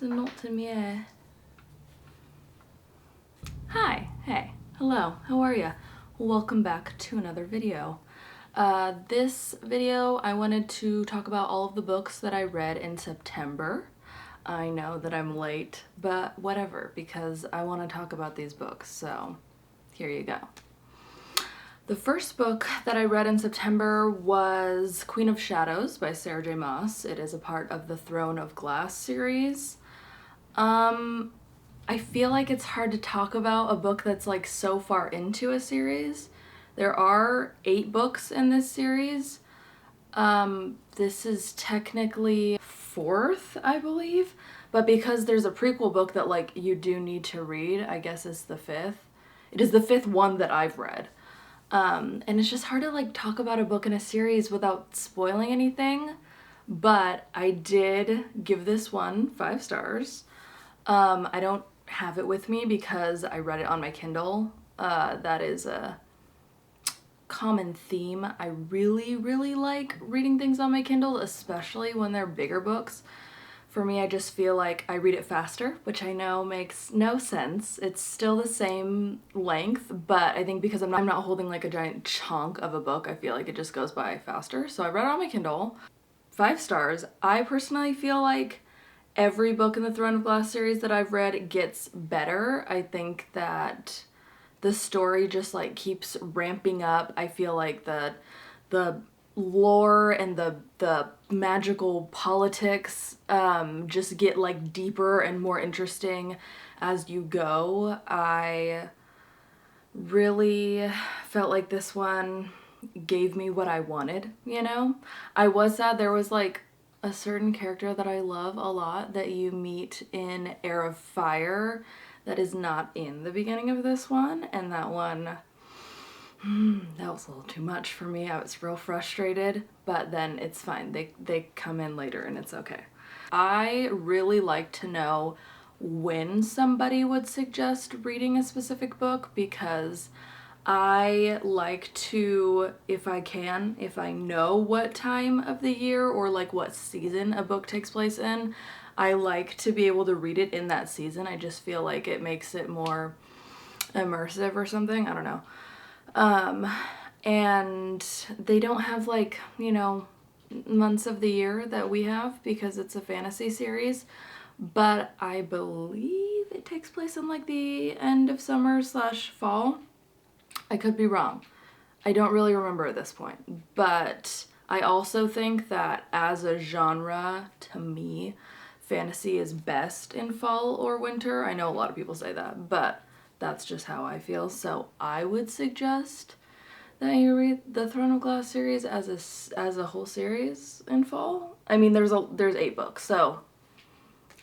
C'est not to me. Hi, hey, hello, how are ya? Welcome back to another video. This video I wanted to talk about all of the books that I read in September. I know that I'm late, but whatever, because I want to talk about these books, so here you go. The first book that I read in September was Queen of Shadows by Sarah J. Maas. It is a part of the Throne of Glass series. I feel like it's hard to talk about a book that's like so far into a series. There are 8 books in this series. This is technically 4th, I believe, but because there's a prequel book that like you do need to read, I guess it's the 5th. It is the 5th one that I've read. And it's just hard to like talk about a book in a series without spoiling anything, but I did give this one 5 stars. I don't have it with me because I read it on my Kindle. That is a common theme. I really like reading things on my Kindle, especially when they're bigger books. For me, I just feel like I read it faster, which I know makes no sense. It's still the same length, but I think because I'm not holding like a giant chunk of a book, I feel like it just goes by faster. So I read it on my Kindle. 5 stars. I personally feel like every book in the Throne of Glass series that I've read gets better. I think that the story just like keeps ramping up. I feel like the lore and the magical politics just get like deeper and more interesting as you go. I really felt like this one gave me what I wanted, you know? I was sad there was like a certain character that I love a lot that you meet in Heir of Fire that is not in the beginning of this one, and that one, that was a little too much for me. I was real frustrated, but then it's fine. They come in later and it's okay. I really like to know when somebody would suggest reading a specific book because I like to, if I can, if I know what time of the year or like what season a book takes place in, I like to be able to read it in that season. I just feel like it makes it more immersive or something. I don't know. And they don't have like, you know, months of the year that we have because it's a fantasy series, but I believe it takes place in like the end of summer / fall. I could be wrong. I don't really remember at this point, but I also think that as a genre, to me, fantasy is best in fall or winter. I know a lot of people say that, but that's just how I feel. So I would suggest that you read the Throne of Glass series as a whole series in fall. I mean, there's 8 books, so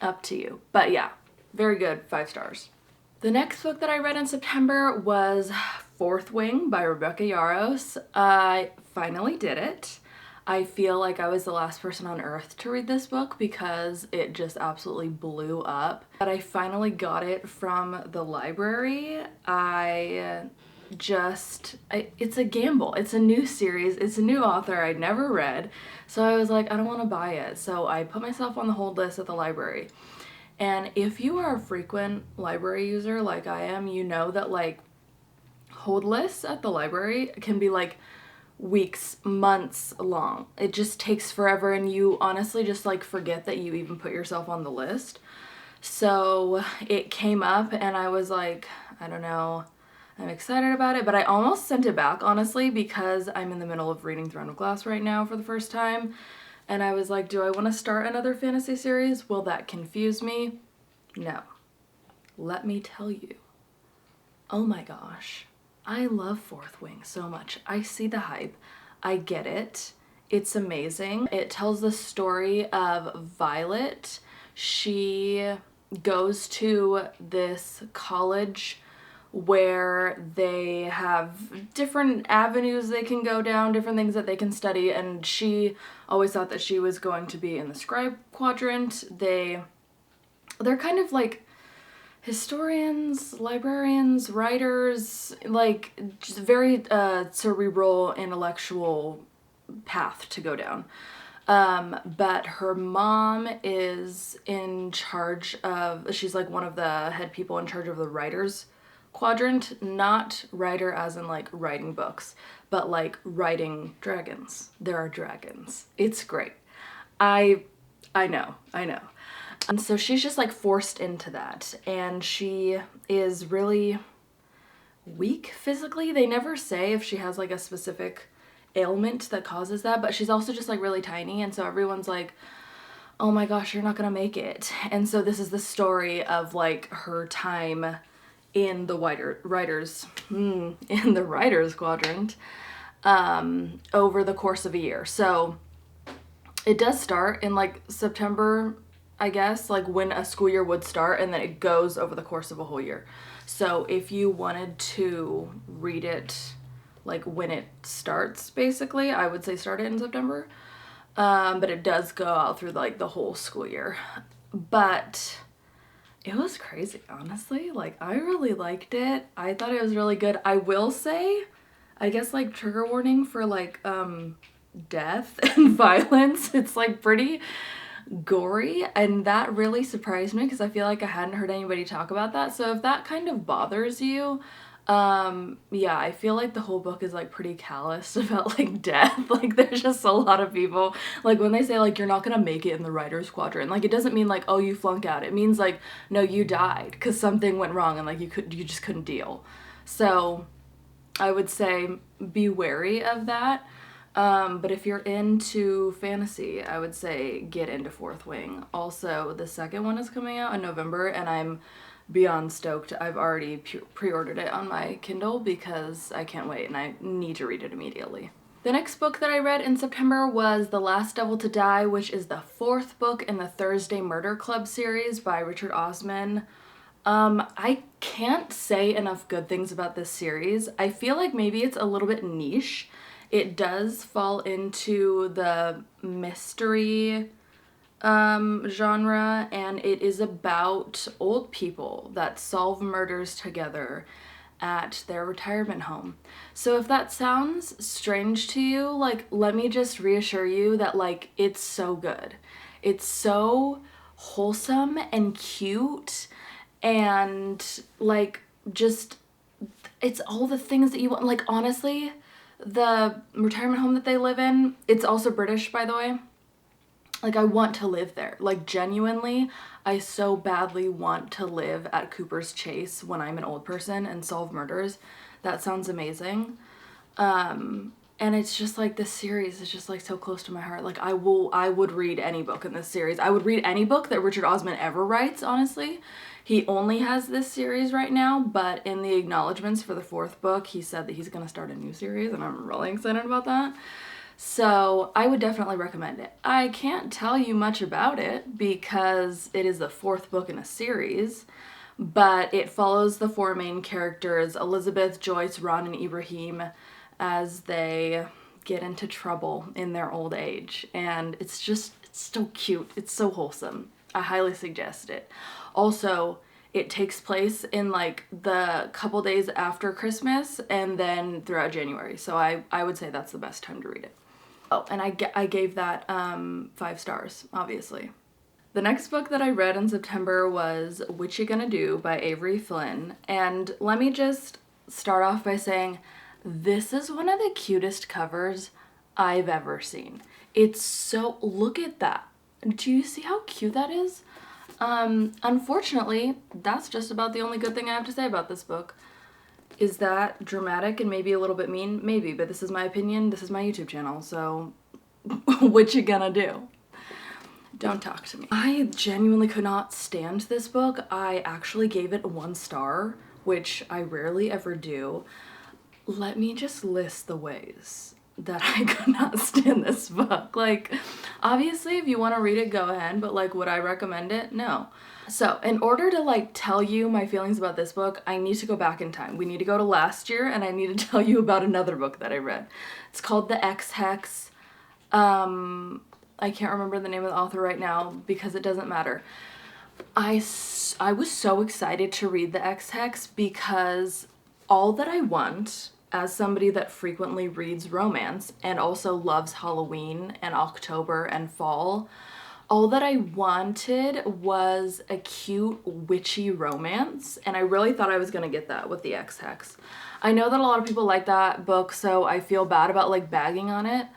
up to you. But yeah, very good, 5 stars. The next book that I read in September was Fourth Wing by Rebecca Yarros. I finally did it. I feel like I was the last person on earth to read this book because it just absolutely blew up. But I finally got it from the library. It's a gamble. It's a new series. It's a new author I'd never read. So I was like, I don't want to buy it. So I put myself on the hold list at the library. And if you are a frequent library user like I am, you know that like hold lists at the library can be like weeks, months long. It just takes forever and you honestly just like forget that you even put yourself on the list. So it came up and I was like, I don't know, I'm excited about it, but I almost sent it back honestly because I'm in the middle of reading Throne of Glass right now for the first time. And I was like, do I want to start another fantasy series? Will that confuse me? No. Let me tell you. Oh my gosh. I love Fourth Wing so much. I see the hype. I get it. It's amazing. It tells the story of Violet. She goes to this college where they have different avenues they can go down, different things that they can study, and she always thought that she was going to be in the scribe quadrant. They're kind of like historians, librarians, writers, like just very cerebral, intellectual path to go down. But her mom is in charge of, she's like one of the head people in charge of the writers quadrant, not writer as in like writing books, but like writing dragons. There are dragons. It's great. I know. And so she's just like forced into that, and she is really weak physically. They never say if she has like a specific ailment that causes that, but she's also just like really tiny, and so everyone's like, oh my gosh, you're not gonna make it. And so this is the story of like her time in the in the writers quadrant over the course of a year. So it does start in like September, I guess, like when a school year would start, and then it goes over the course of a whole year. So if you wanted to read it like when it starts, basically, I would say start it in September. But it does go out through like the whole school year. But it was crazy, honestly. Like, I really liked it. I thought it was really good. I will say, I guess like trigger warning for like death and violence. It's like pretty gory, and that really surprised me because I feel like I hadn't heard anybody talk about that. So if that kind of bothers you, yeah, I feel like the whole book is like pretty callous about like death. Like there's just a lot of people, like when they say like you're not gonna make it in the writer's quadrant, like it doesn't mean like, oh, you flunked out. It means like, no, you died because something went wrong and like you just couldn't deal. So I would say be wary of that. But if you're into fantasy, I would say get into Fourth Wing. Also, the second one is coming out in November, and I'm beyond stoked. I've already pre-ordered it on my Kindle because I can't wait and I need to read it immediately. The next book that I read in September was The Last Devil to Die, which is the fourth book in the Thursday Murder Club series by Richard Osman. I can't say enough good things about this series. I feel like maybe it's a little bit niche. It does fall into the mystery genre, and it is about old people that solve murders together at their retirement home. So if that sounds strange to you, like, let me just reassure you that like it's so good. It's so wholesome and cute, and like just it's all the things that you want. Like, honestly, the retirement home that they live in, it's also British, by the way. Like, I want to live there. Like, genuinely, I so badly want to live at Cooper's Chase when I'm an old person and solve murders. That sounds amazing. And it's just like, this series is just like so close to my heart. Like, I would read any book in this series. I would read any book that Richard Osman ever writes, honestly. He only has this series right now, but in the acknowledgements for the fourth book, he said that he's gonna start a new series, and I'm really excited about that. So I would definitely recommend it. I can't tell you much about it because it is the fourth book in a series, but it follows the four main characters, Elizabeth, Joyce, Ron, and Ibrahim, as they get into trouble in their old age. And it's so cute. It's so wholesome. I highly suggest it. Also, it takes place in like the couple days after Christmas and then throughout January. So I would say that's the best time to read it. Oh, and I gave that 5 stars, obviously. The next book that I read in September was What You Gonna Do by Avery Flynn. And let me just start off by saying this is one of the cutest covers I've ever seen. It's so, look at that. Do you see how cute that is? Unfortunately, that's just about the only good thing I have to say about this book. Is that dramatic and maybe a little bit mean? Maybe, but this is my opinion. This is my YouTube channel, so what you gonna do? Don't talk to me. I genuinely could not stand this book. I actually gave it 1 star, which I rarely ever do. Let me just list the ways that I could not stand this book. Like, obviously, if you want to read it, go ahead, but like, would I recommend it? No. So in order to like tell you my feelings about this book, I need to go back in time. We need to go to last year, and I need to tell you about another book that I read. It's called The Ex-Hex. I can't remember the name of the author right now because it doesn't matter. I was so excited to read The Ex-Hex because all that I want as somebody that frequently reads romance and also loves Halloween and October and fall, all that I wanted was a cute witchy romance, and I really thought I was gonna get that with the Ex-Hex. I know that a lot of people like that book, so I feel bad about like bagging on it,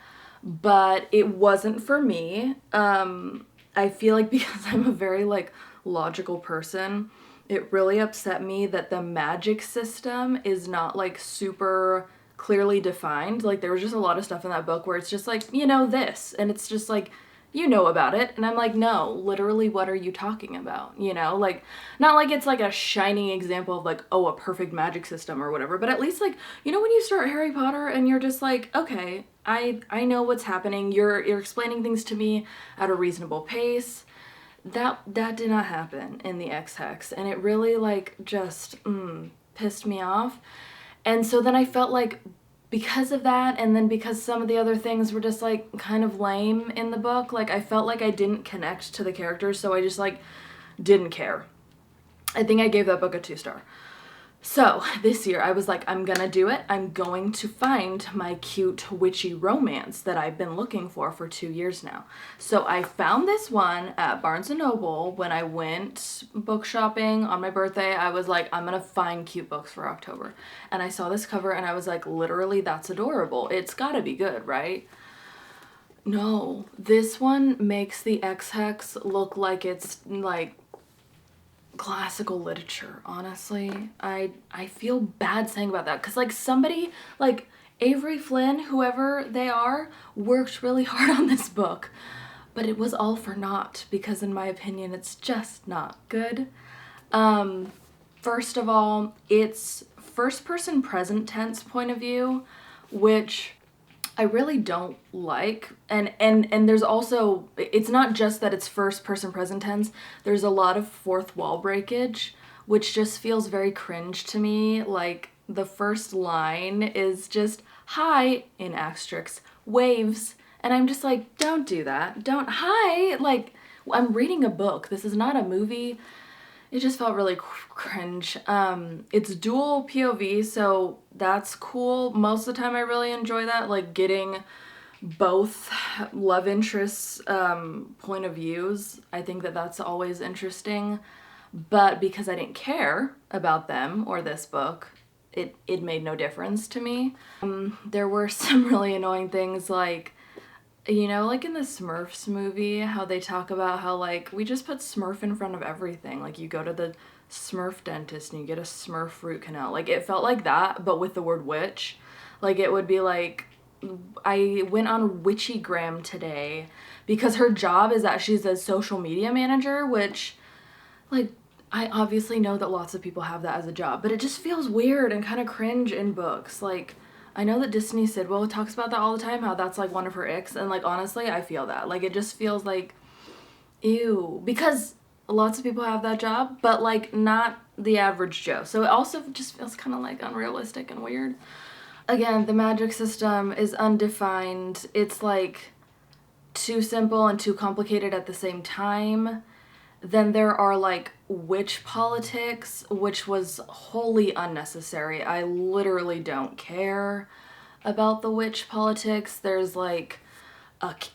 but it wasn't for me. I feel like because I'm a very like logical person, it really upset me that the magic system is not like super clearly defined. Like there was just a lot of stuff in that book where it's just like, you know, this, and it's just like, you know about it. And I'm like, no, literally, what are you talking about? You know, like, not like it's like a shining example of like, oh, a perfect magic system or whatever, but at least like, you know, when you start Harry Potter and you're just like, okay, I know what's happening. You're explaining things to me at a reasonable pace. That did not happen in the Ex-Hex, and it really like just pissed me off. And so then I felt like because of that, and then because some of the other things were just like kind of lame in the book, like I felt like I didn't connect to the characters, so I just like didn't care. I think I gave that book a 2-star. So this year I was like, I'm gonna do it. I'm going to find my cute witchy romance that I've been looking for 2 years now. So I found this one at Barnes & Noble when I went book shopping on my birthday. I was like, I'm gonna find cute books for October. And I saw this cover and I was like, literally, that's adorable. It's gotta be good, right? No, this one makes the Ex-Hex look like it's like classical literature, honestly. I feel bad saying about that because like somebody like Avery Flynn, whoever they are, worked really hard on this book, but it was all for naught because in my opinion it's just not good. First of all, it's first person present tense point of view, which I really don't like. And there's also, it's not just that it's first person present tense, there's a lot of fourth wall breakage, which just feels very cringe to me. Like the first line is just hi in asterisks, waves, and I'm just like, don't do that. Don't hi, like I'm reading a book. This is not a movie. It just felt really cringe. It's dual POV, so that's cool. Most of the time I really enjoy that, like getting both love interests' point of views. I think that that's always interesting. But because I didn't care about them or this book, it made no difference to me. There were some really annoying things like, you know, like in the Smurfs movie, how they talk about how, like, we just put Smurf in front of everything. Like, you go to the Smurf dentist and you get a Smurf root canal. Like, it felt like that, but with the word witch. Like, it would be like, I went on Witchygram today because her job is that she's a social media manager, which, like, I obviously know that lots of people have that as a job, but it just feels weird and kind of cringe in books. Like, I know that Destiny Sidwell talks about that all the time, how that's like one of her icks, and like honestly, I feel that. Like it just feels like, ew, because lots of people have that job, but like not the average Joe. So it also just feels kind of like unrealistic and weird. Again, the magic system is undefined. It's like too simple and too complicated at the same time. Then there are like witch politics, which was wholly unnecessary. I literally don't care about the witch politics. There's like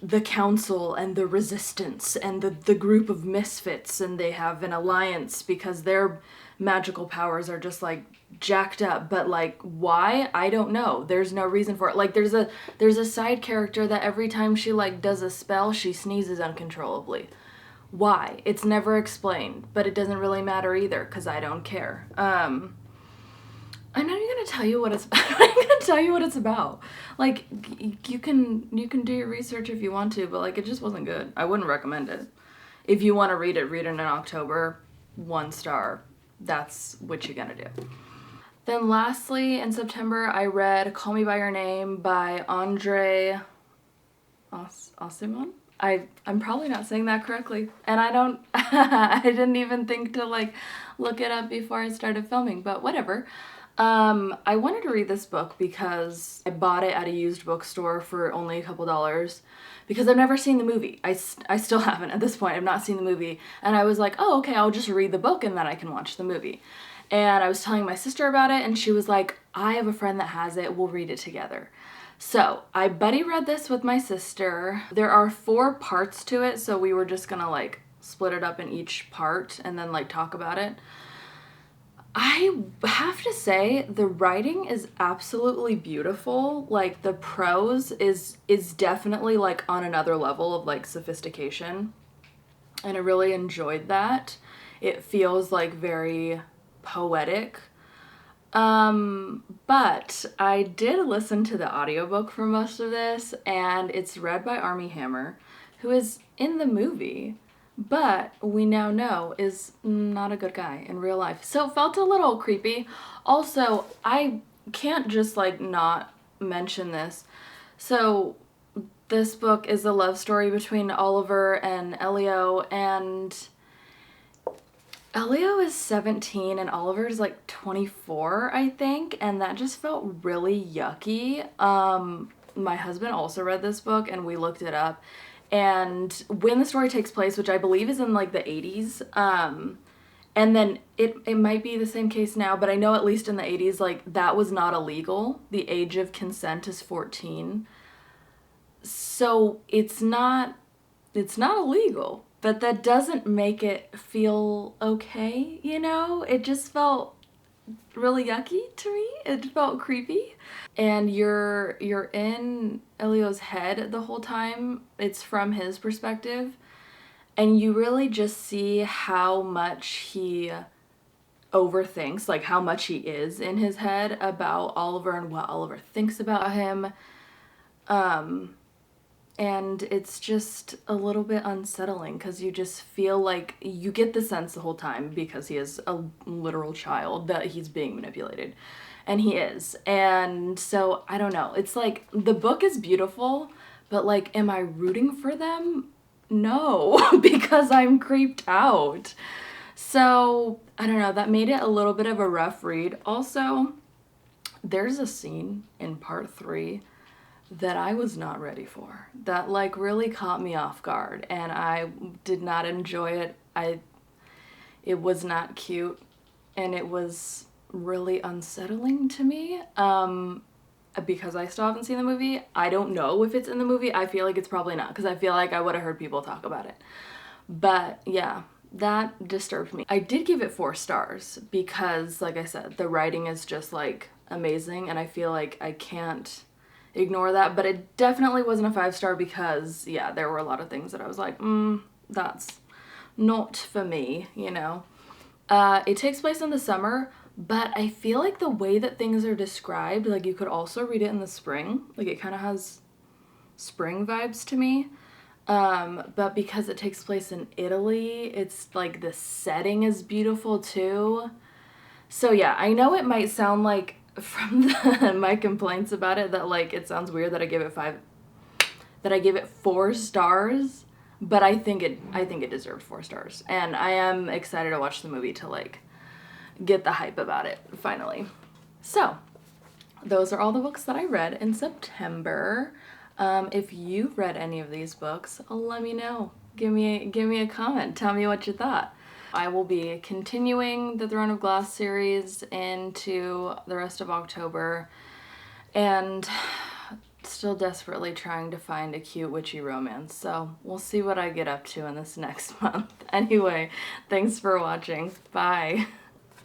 the council and the resistance and the group of misfits, and they have an alliance because their magical powers are just like jacked up, but like why? I don't know. There's no reason for it. Like there's a side character that every time she like does a spell, she sneezes uncontrollably. Why? It's never explained, but it doesn't really matter either because I don't care. I'm not even gonna tell you what it's about. I'm gonna tell you what it's about. Like you can do your research if you want to, but like it just wasn't good. I wouldn't recommend it. If you want to read it in October. 1 star. That's what you're gonna do. Then lastly, in September, I read Call Me by Your Name by Andre Aciman. I'm probably not saying that correctly, and I don't I didn't even think to like look it up before I started filming, but whatever. I wanted to read this book because I bought it at a used bookstore for only a couple dollars because I've never seen the movie. I still haven't at this point. I've not seen the movie, and I was like, oh, okay, I'll just read the book and then I can watch the movie. And I was telling my sister about it, and she was like, I have a friend that has it, we'll read it together. So I buddy read this with my sister. There are 4 parts to it, so we were just gonna like split it up in each part and then like talk about it. I have to say the writing is absolutely beautiful. Like the prose is definitely like on another level of like sophistication. And I really enjoyed that. It feels like very poetic. But I did listen to the audiobook for most of this, and it's read by Armie Hammer, who is in the movie, but we now know is not a good guy in real life. So it felt a little creepy. Also, I can't just like not mention this. So this book is a love story between Oliver and Elio, and Elio is 17 and Oliver is like 24, I think, and that just felt really yucky. My husband also read this book and we looked it up. And when the story takes place, which I believe is in like the 80s, and then it might be the same case now, but I know at least in the 80s, like that was not illegal. The age of consent is 14. So it's not illegal, but that doesn't make it feel okay, you know? It just felt really yucky to me. It felt creepy. And you're in Elio's head the whole time. It's from his perspective. And you really just see how much he overthinks, like how much he is in his head about Oliver and what Oliver thinks about him. And it's just a little bit unsettling because you just feel like you get the sense the whole time, because he is a literal child, that he's being manipulated. And he is. And so, I don't know. It's like, the book is beautiful, but like, am I rooting for them? No, because I'm creeped out. So, I don't know. That made it a little bit of a rough read. Also, there's a scene in part 3 that I was not ready for, that like really caught me off guard, and I did not enjoy it. It was not cute, and it was really unsettling to me, because I still haven't seen the movie. I don't know if it's in the movie. I feel like it's probably not, because I feel like I would have heard people talk about it. But yeah, that disturbed me. I did give it 4 stars because, like I said, the writing is just like amazing, and I feel like I can't ignore that, but it definitely wasn't a 5-star because, yeah, there were a lot of things that I was like, that's not for me, you know. It takes place in the summer, but I feel like the way that things are described, like you could also read it in the spring, like it kind of has spring vibes to me. But because it takes place in Italy, it's like the setting is beautiful too. So yeah, I know it might sound like from my complaints about it that like it sounds weird that I give it 4 stars, but I think it deserved 4 stars, and I am excited to watch the movie to like get the hype about it finally. So those are all the books that I read in September. If you've read any of these books, let me know. Give me a comment. Tell me what you thought. I will be continuing the Throne of Glass series into the rest of October, and still desperately trying to find a cute witchy romance, so we'll see what I get up to in this next month. Anyway, thanks for watching. Bye.